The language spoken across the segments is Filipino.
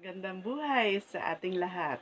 Magandang buhay sa ating lahat.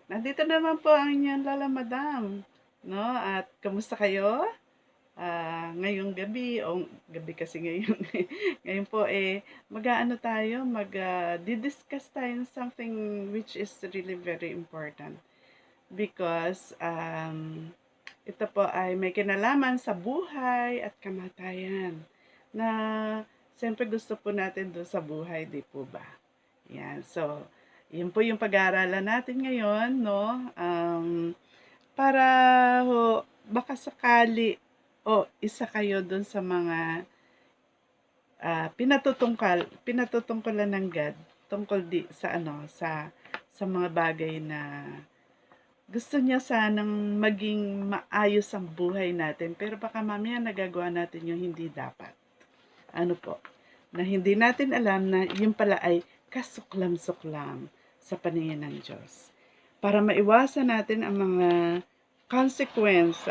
Nandito naman po ang inyong Lala Madam, no? At kamusta kayo? Ngayong gabi, o gabi kasi ngayon, ngayon po mag-aano tayo, di-discuss tayo ng something which is really very important because ito po ay may kinalaman sa buhay at kamatayan na siyempre gusto po natin doon sa buhay, di po ba? Yan. So, yun po yung pag-aaralan natin ngayon, no? Para ho, baka sakali o isa kayo dun sa mga pinatutungkulan ng God tungkol sa sa mga bagay na gusto niya sanang maging maayos ang buhay natin pero baka mamaya nagagawa natin yung hindi dapat. Ano po? Na hindi natin alam na yun pala ay kasuklam-suklam sa paningin ng Diyos. Para maiwasan natin ang mga consequence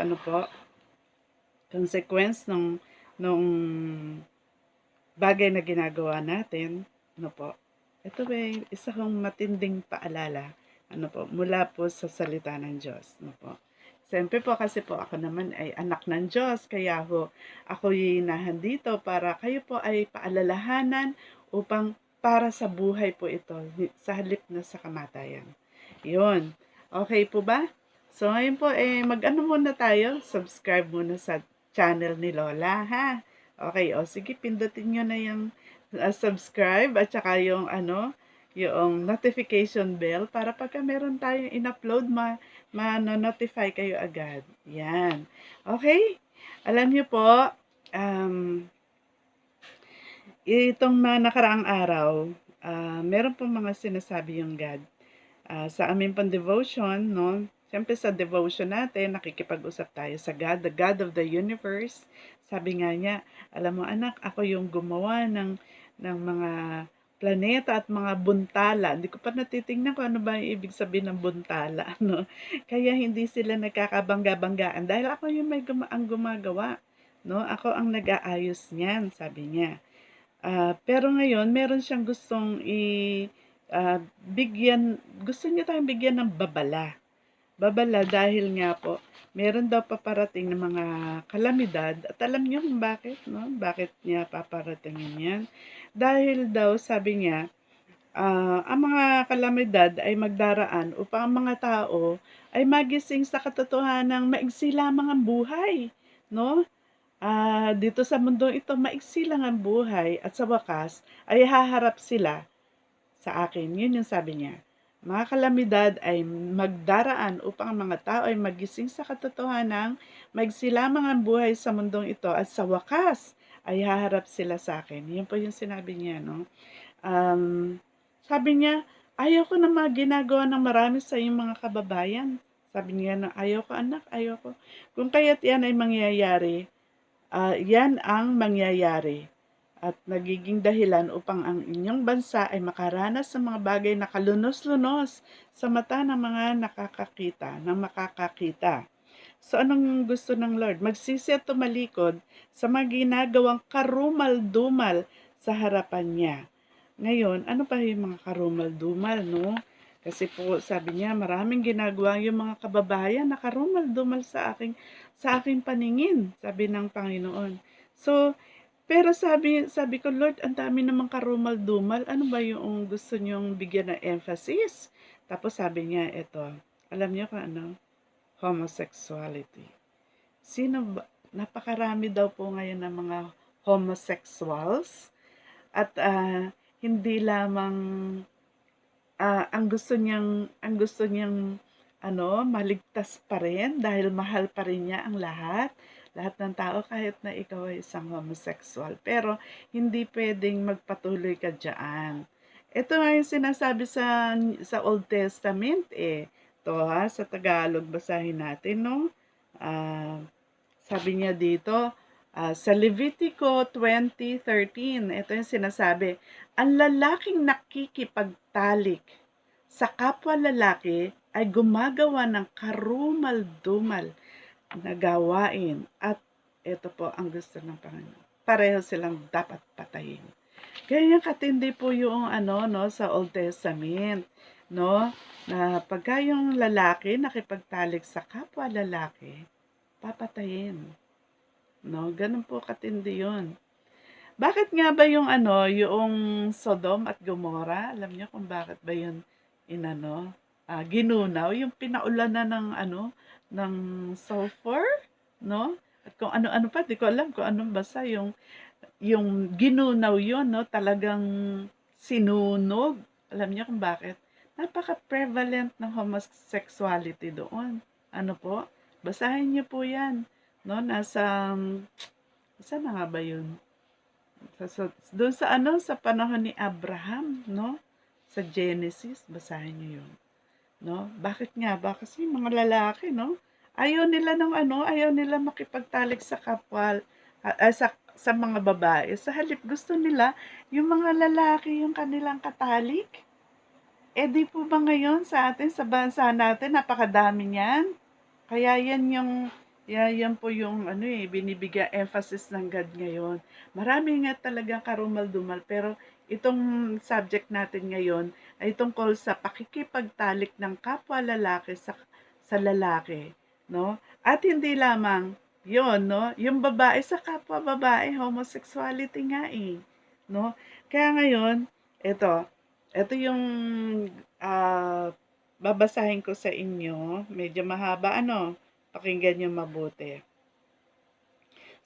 nung bagay na ginagawa natin, ano po, ito ay isa kong matinding paalala, ano po, mula po sa salita ng Diyos, ano po. Siyempre po kasi po ako naman ay anak ng Diyos, kaya ho ako'y nahandito para kayo po ay paalalahanan upang para sa buhay po ito, sa halip na sa kamatayan. Yun. Okay po ba? So ngayon po mag-ano muna tayo, subscribe muna sa channel ni Lola, ha? Okay, o sige, pindutin nyo na yung subscribe at saka yung yung notification bell para pagka meron tayong in-upload, ma-notify kayo agad. Yan. Okay? Alam niyo po, itong mga nakaraang araw, meron pong mga sinasabi yung God. Sa aming pang-devotion, no? Siyempre sa devotion natin, nakikipag-usap tayo sa God, the God of the universe. Sabi nga niya, alam mo anak, ako yung gumawa ng mga planeta at mga buntala. Hindi ko pa natitingnan kung ano ba yung ibig sabihin ng buntala. No? Kaya hindi sila nagkakabangga-banggaan dahil ako yung ang gumagawa. No? Ako ang nag-aayos niyan, sabi niya. Pero ngayon, meron siyang gustong gusto niya tayong bigyan ng babala. Babala dahil nga po, meron daw paparating ng mga kalamidad. At alam niyo kung bakit, no? Bakit niya paparatingin yan? Dahil daw, sabi niya, ang mga kalamidad ay magdaraan upang ang mga tao ay magising sa katotohanan ng maigsi lamang ang buhay. No? Dito sa mundong ito, maigsi lang ang buhay at sa wakas ay haharap sila sa akin. Yun yung sabi niya. Mga kalamidad ay magdaraan upang ang mga tao ay magising sa katotohanan ng maigsi lamang ang buhay sa mundong ito at sa wakas ay haharap sila sa akin. Yun po yung sinabi niya, no? Sabi niya, ayaw ko na mga ginagawa ng marami sa iyong mga kababayan. Sabi niya na, ayaw ko anak, ayaw ko. Kung kaya't yan ay mangyayari, yan ang mangyayari at nagiging dahilan upang ang inyong bansa ay makaranas ng mga bagay na kalunos-lunos sa mata ng mga makakakita. So anong gusto ng Lord? Magsisi at tumalikod sa mga ginagawang karumal-dumal sa harapan niya. Ngayon, ano pa yung mga karumal-dumal, no? Kasi po, sabi niya, maraming ginagawa yung mga kababayan na karumal-dumal sa aking paningin, sabi ng Panginoon. So, pero sabi ko, Lord, ang dami namang karumal-dumal. Ano ba yung gusto niyong bigyan ng emphasis? Tapos sabi niya, ito, alam niyo kung ano? Homosexuality. Napakarami daw po ngayon ng mga homosexuals at hindi lamang ang gusto niyang maligtas pa rin dahil mahal pa rin niya ang lahat ng tao kahit na ikaw ay isang homosexual. Pero hindi pwedeng magpatuloy ka diyan. Ito nga yung sinasabi sa Old Testament Ito sa Tagalog basahin natin, no? Sabi niya dito, sa Levitico 20:13, ito yung sinasabi, ang lalaking nakikipagtalik sa kapwa lalaki ay gumagawa ng karumal-dumal na gawain at ito po ang gusto ng Panginoon. Pareho silang dapat patayin. Ganyan katindi po yung ano 'no, sa Old Testament 'no, na pagka yung lalaki nakipagtalik sa kapwa lalaki, papatayin 'no, gano'n po katindi yun. Bakit nga ba yung ano, yung Sodom at Gomorrah, alam niyo kung bakit ba yun inano, ginunaw? Yung pinaulanan ng ano, ng sulfur 'no, at kung ano-ano pa, 'di ko alam kung anong basta yung ginunaw yun 'no, talagang sinunog. Alam niyo kung bakit? Napaka-prevalent ng homosexuality doon. Ano po, basahin niyo po 'yan 'no, nasa saan na nga ba yun? Do'n sa ano, sa panahon ni Abraham 'no, sa Genesis, basahin niyo 'yun 'no. Bakit nga ba? Kasi mga lalaki 'no, ayaw nila ng ano, ayaw nila makipagtalik sa kapwa, sa mga babae. Sa halip gusto nila yung mga lalaki yung kanilang katalik. Eh, 'di po ba ngayon sa atin, sa bansa natin napakadami niyan? Kaya yan po yung ano, binibigyan emphasis ng God ngayon. Marami nga talagang karumal-dumal, pero itong subject natin ngayon ay tungkol sa pakikipagtalik ng kapwa lalaki sa lalaki, 'no? At hindi lamang 'yon, 'no, yung babae sa kapwa babae, homosexuality nga, 'no? Kaya ngayon, eto yung, babasahin ko sa inyo, medyo mahaba ano, pakinggan niyo mabuti.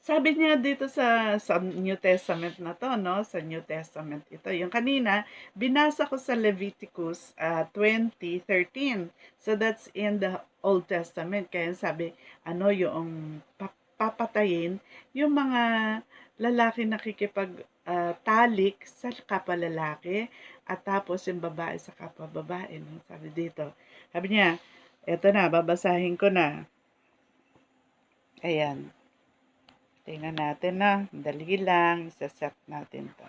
Sabi niya dito sa New Testament na 'to 'no, sa New Testament ito. Yung kanina binasa ko sa Leviticus, 20:13. So that's in the Old Testament. Kaya sabi ano, yung papatayin yung mga lalaki nakikipag, talik sa kapwa lalaki at tapos yung babae sa kapwa babae 'no, sabi dito. Sabi niya, eto na babasahin ko na. Ayan. Tingnan natin na, dali lang, isa-set natin 'to.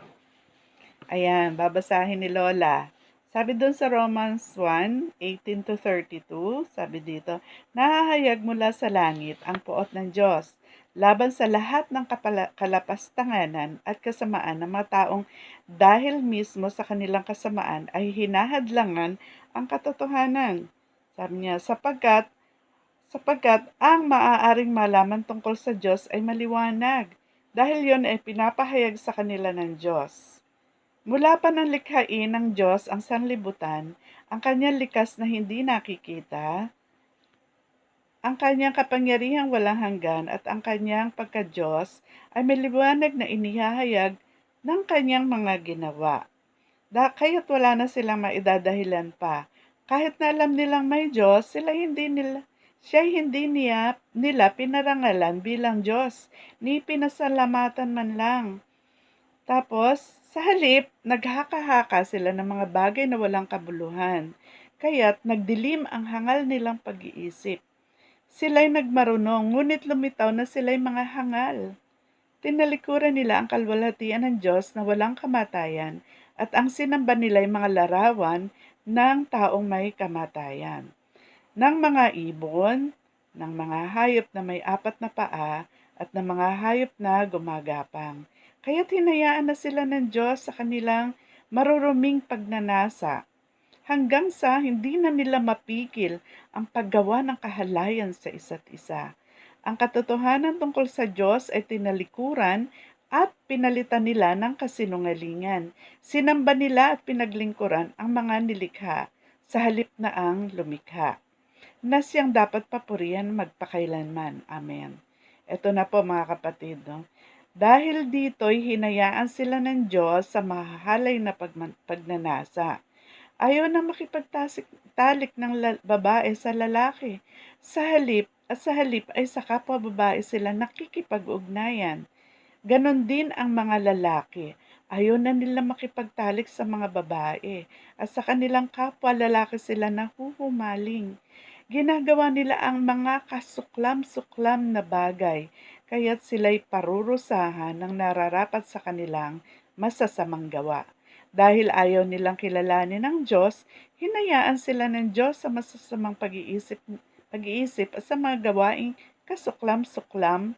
Ayan, babasahin ni Lola. Sabi dun sa Romans 1:18-32, sabi dito, nahahayag mula sa langit ang poot ng Diyos laban sa lahat ng kalapastanganan at kasamaan ng mga taong dahil mismo sa kanilang kasamaan ay hinahadlangan ang katotohanan. Sabi niya, sapagkat ang maaaring malaman tungkol sa Diyos ay maliwanag, dahil yon ay pinapahayag sa kanila ng Diyos. Mula pa ng likhain ng Diyos ang sanlibutan, ang kanyang likas na hindi nakikita, ang kanyang kapangyarihang walang hanggan at ang kanyang pagka-Diyos ay may liwanag na inihahayag ng kanyang mga ginawa. Kaya't wala na silang maidadahilan pa. Kahit na alam nilang may Diyos, siya hindi nila pinarangalan bilang Diyos, ni pinasalamatan man lang. Tapos, sa halip, naghaka-haka sila ng mga bagay na walang kabuluhan, kaya't nagdilim ang hangal nilang pag-iisip. Sila'y nagmarunong, ngunit lumitaw na sila'y mga hangal. Tinalikuran nila ang kalwalhatian ng Diyos na walang kamatayan at ang sinamba nila'y mga larawan ng taong may kamatayan, ng mga ibon, ng mga hayop na may apat na paa at ng mga hayop na gumagapang. Kaya't hinayaan na sila ng Diyos sa kanilang maruruming pagnanasa hanggang sa hindi na nila mapigil ang paggawa ng kahalayan sa isa't isa. Ang katotohanan tungkol sa Diyos ay tinalikuran at pinalitan nila ng kasinungalingan. Sinamba nila at pinaglingkuran ang mga nilikha sa halip na ang lumikha, na siyang dapat papurihan magpakailanman. Amen. Ito na po mga kapatid, no? Dahil dito'y hinayaan sila ng Diyos sa mahahalay na pagnanasa. Ayaw na makipagtalik ng babae sa lalaki. Sa halip ay sa kapwa babae sila nakikipag-ugnayan. Ganon din ang mga lalaki. Ayaw na nila makipagtalik sa mga babae at sa kanilang kapwa lalaki sila nahuhumaling. Ginagawa nila ang mga kasuklam-suklam na bagay, kaya't sila'y parurusahan ng nararapat sa kanilang masasamang gawa. Dahil ayaw nilang kilalanin ng Diyos, hinayaan sila ng Diyos sa masasamang pag-iisip at sa mga gawaing kasuklam-suklam.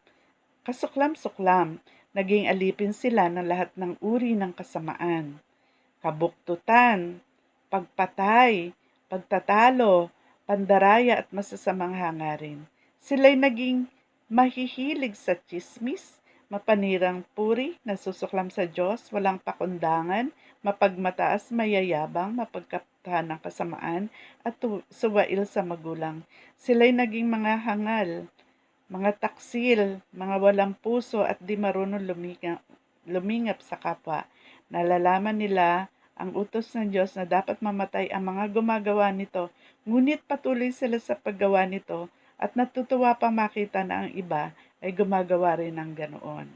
naging alipin sila ng lahat ng uri ng kasamaan, kabuktutan, pagpatay, pagtatalo, pandaraya at masasamang hangarin. Sila'y naging mahihilig sa tsismis, mapanirang puri, nasusuklam sa Diyos, walang pakundangan, mapagmataas, mayayabang, mapagkaptahan ng kasamaan, at suwail sa magulang. Sila'y naging mga hangal, mga taksil, mga walang puso at di marunong lumingap sa kapwa. Nalalaman nila ang utos ng Diyos na dapat mamatay ang mga gumagawa nito, ngunit patuloy sila sa paggawa nito at natutuwa pa makita na ang iba ay gumagawa rin ng ganoon.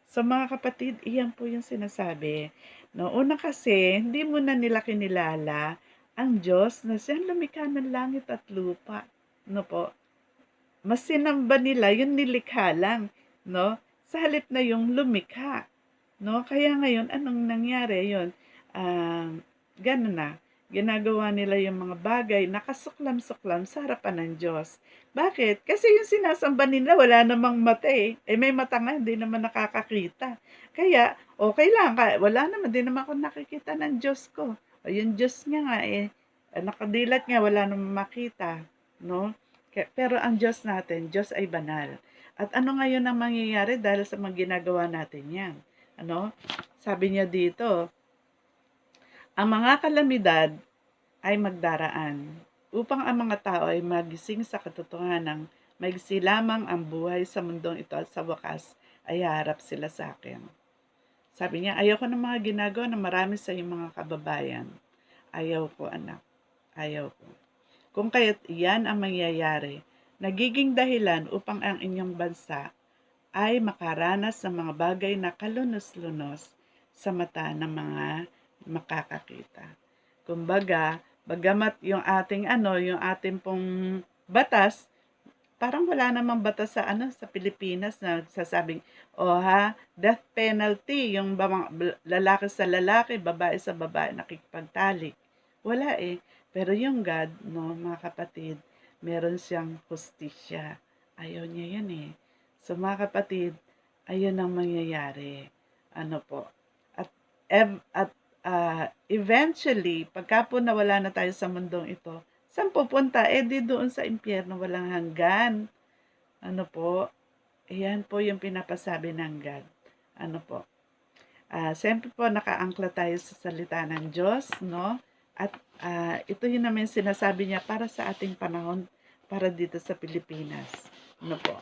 So mga kapatid, iyan po yung sinasabi. No, una kasi, hindi muna nila kinilala ang Diyos na siyang lumikha ng langit at lupa. No po? Mas sinamba nila yung nilikha lang, no? Sa halip na yung lumikha, no? Kaya ngayon, anong nangyari yun? Ganun na. Ginagawa nila yung mga bagay nakasuklam-suklam sa harapan ng Diyos. Bakit? Kasi yung sinasamba nila wala namang mata eh. Eh may mata nga, hindi naman nakakakita. Kaya, okay lang. Wala naman, hindi naman ako nakikita ng Diyos ko. O yung Diyos niya nga eh, nakadilat nga, wala namang makita. No? Pero ang Diyos natin, Diyos ay banal. At ano ngayon ang mangyayari dahil sa mga ginagawa natin yan? Ano? Sabi niya dito, ang mga kalamidad ay magdaraan upang ang mga tao ay magising sa katotohanan ng maigsi lamang ang buhay sa mundong ito at sa wakas ay haharap sila sa akin. Sabi niya, ayaw ko ng mga ginagawa na marami sa iyong mga kababayan. Ayaw ko, anak. Ayaw ko. Kung kaya't iyan ang mangyayari, nagiging dahilan upang ang inyong bansa ay makaranas ng mga bagay na kalunos-lunos sa mata ng mga makakakita. Kumbaga, bagamat yung ating pong batas, parang wala namang batas sa Pilipinas na nagsasabing, death penalty, yung lalaki sa lalaki, babae sa babae nakikipagtalik. Wala eh. Pero yung God, no, mga kapatid, meron siyang hustisya. Ayaw niya yan eh. So mga kapatid, ayun ang mangyayari. Ano po? At, eventually, pagka po nawala na tayo sa mundong ito, saan pupunta? Di doon sa impyerno walang hanggan. Ano po? Ayan po yung pinapasabi ng God. Ano po? Siyempre po nakaangkla tayo sa salita ng Diyos, no? At ito yun naman sinasabi niya para sa ating panahon, para dito sa Pilipinas. Ano po?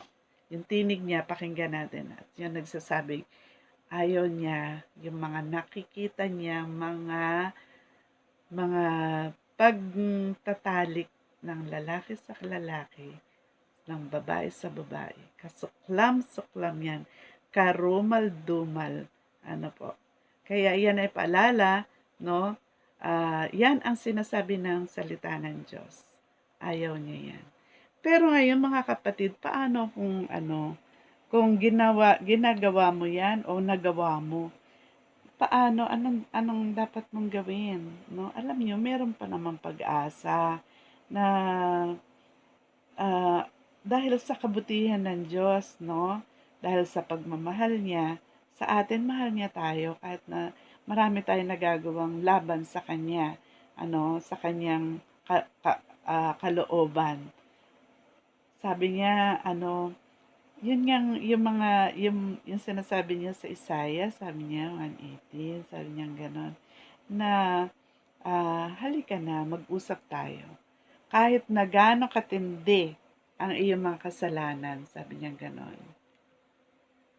Yung tinig niya, pakinggan natin. At yan nagsasabi, ayaw niya yung mga nakikita niya, mga pagtatalik ng lalaki sa lalaki, ng babae sa babae. Kasuklam-suklam yan. Karumal-dumal. Ano po? Kaya yan ay paalala, no? Yan ang sinasabi ng salita ng Diyos. Ayaw niya yan. Pero ngayon mga kapatid, paano kung ginagawa mo yan o nagawa mo? Paano, anong dapat mong gawin? No? Alam niyo, meron pa naman pag-asa na dahil sa kabutihan ng Diyos, no? Dahil sa pagmamahal niya, sa atin mahal niya tayo kahit na marami tayong nagagawang laban sa kanya, sa kanyang kalooban. Sabi niya, yun yung sinasabi niya sa Isaiah, sabi niya 1:18, sabi niya gano'n, na halika na, mag-usap tayo. Kahit na gaano katindi ang iyong mga kasalanan, sabi niya gano'n.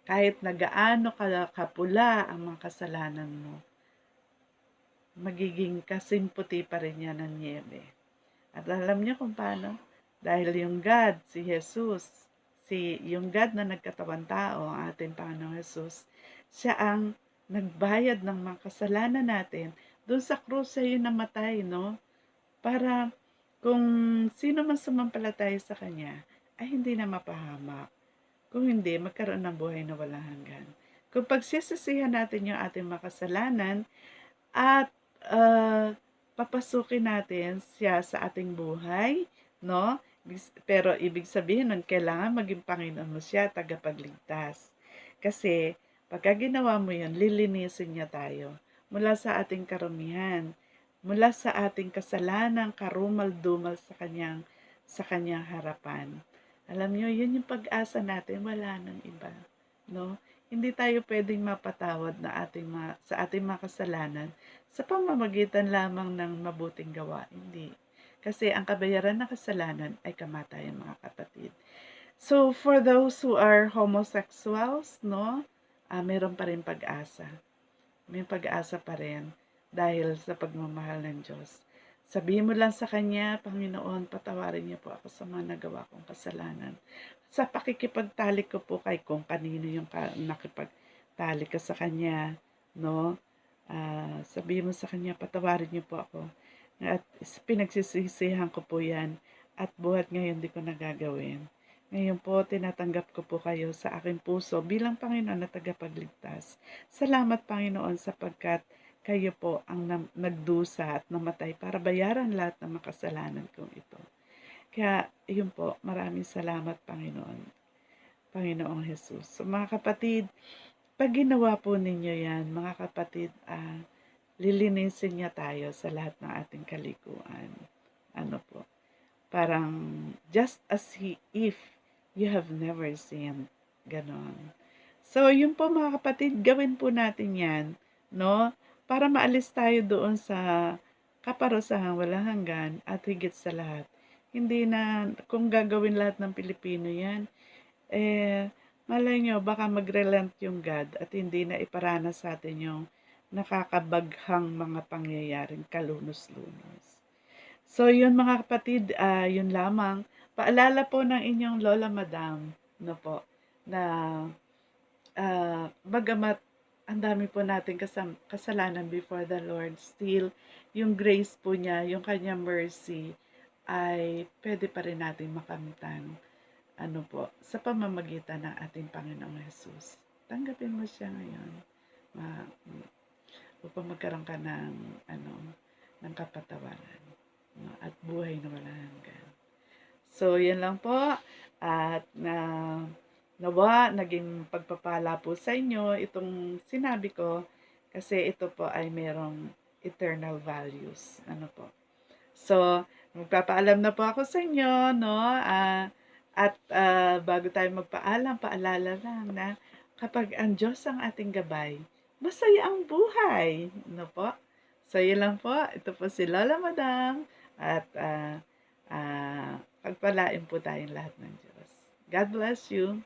Kahit na gaano kapula ang mga kasalanan mo, magiging kasing puti pa rin yan ng niebe. At alam niyo kung paano? Dahil yung God, si Jesus, yung God na nagkatawan tao, ang ating Panginoong Jesus, siya ang nagbayad ng mga kasalanan natin. Doon sa krus siya yung namatay, no? Para kung sino man sumampalataya sa Kanya, ay hindi na mapahamak. Kung hindi, magkaroon ng buhay na walang hanggan. Kung pagsisisihan natin yung ating makasalanan at papasukin natin siya sa ating buhay, no? Pero ibig sabihin nun, kailangan maging Panginoon mo siya, tagapagligtas. Kasi Pagka ginawa mo yun, lilinisin niya tayo mula sa ating karumihan, mula sa ating kasalanang karumal-dumal sa kanyang harapan. Alam niyo, yun yung pag-asa natin, wala nang iba, no? Hindi tayo pwedeng mapatawad sa ating mga kasalanan sa pamamagitan lamang ng mabuting gawa. Hindi. Kasi ang kabayaran ng kasalanan ay kamatayan, mga kapatid. So, for those who are homosexuals, no, meron pa rin pag-asa. May pag-asa pa rin dahil sa pagmamahal ng Diyos. Sabihin mo lang sa Kanya, Panginoon, patawarin niyo po ako sa mga nagawa kong kasalanan. Sa pakikipagtalik ko po kay kung kanino yung nakipagtalik ka sa Kanya, no? Sabihin mo sa Kanya, patawarin niyo po ako. At pinagsisisihan ko po yan. At buhat ngayon di ko nagagawin. Ngayon po, tinatanggap ko po kayo sa aking puso bilang Panginoon na tagapagligtas. Salamat, Panginoon, sapagkat kayo po ang nagdusa at namatay para bayaran lahat ng makasalanan kong ito. Kaya, yun po, maraming salamat, Panginoong Jesus. So, mga kapatid, pag ginawa po ninyo yan, mga kapatid, lilinisin niya tayo sa lahat ng ating kalikuan. Ano po? Parang, just as if you have never sinned. Ganon. So, yun po mga kapatid, gawin po natin yan, no? Para maalis tayo doon sa kaparusahang walang hanggan at higit sa lahat. Hindi na, kung gagawin lahat ng Pilipino yan, malay nyo, baka mag-relent yung God at hindi na iparanas sa atin yung nakakabaghang mga pangyayaring kalunos-lunos. So, yun mga kapatid, yun lamang. Paalala po ng inyong Lola Madam, no po, na bagamat ang dami po nating kasalanan before the Lord, still, yung grace po niya, yung kanyang mercy, ay pwede pa rin natin makamtan. Ano po, sa pamamagitan ng ating Panginoong Jesus. Tanggapin mo siya ngayon. Upang magkaroon ka ng kapatawaran, no? At buhay na walang hanggan. So, yan lang po. At nawa, naging pagpapala po sa inyo itong sinabi ko kasi ito po ay merong eternal values. Ano po. So, magpapaalam na po ako sa inyo, no? At bago tayo magpaalam, paalala lang na kapag ang Diyos ang ating gabay, masaya ang buhay. No po? So, yun lang po. Ito po si Lola Madam. At pagpalain po tayong lahat ng Diyos. God bless you.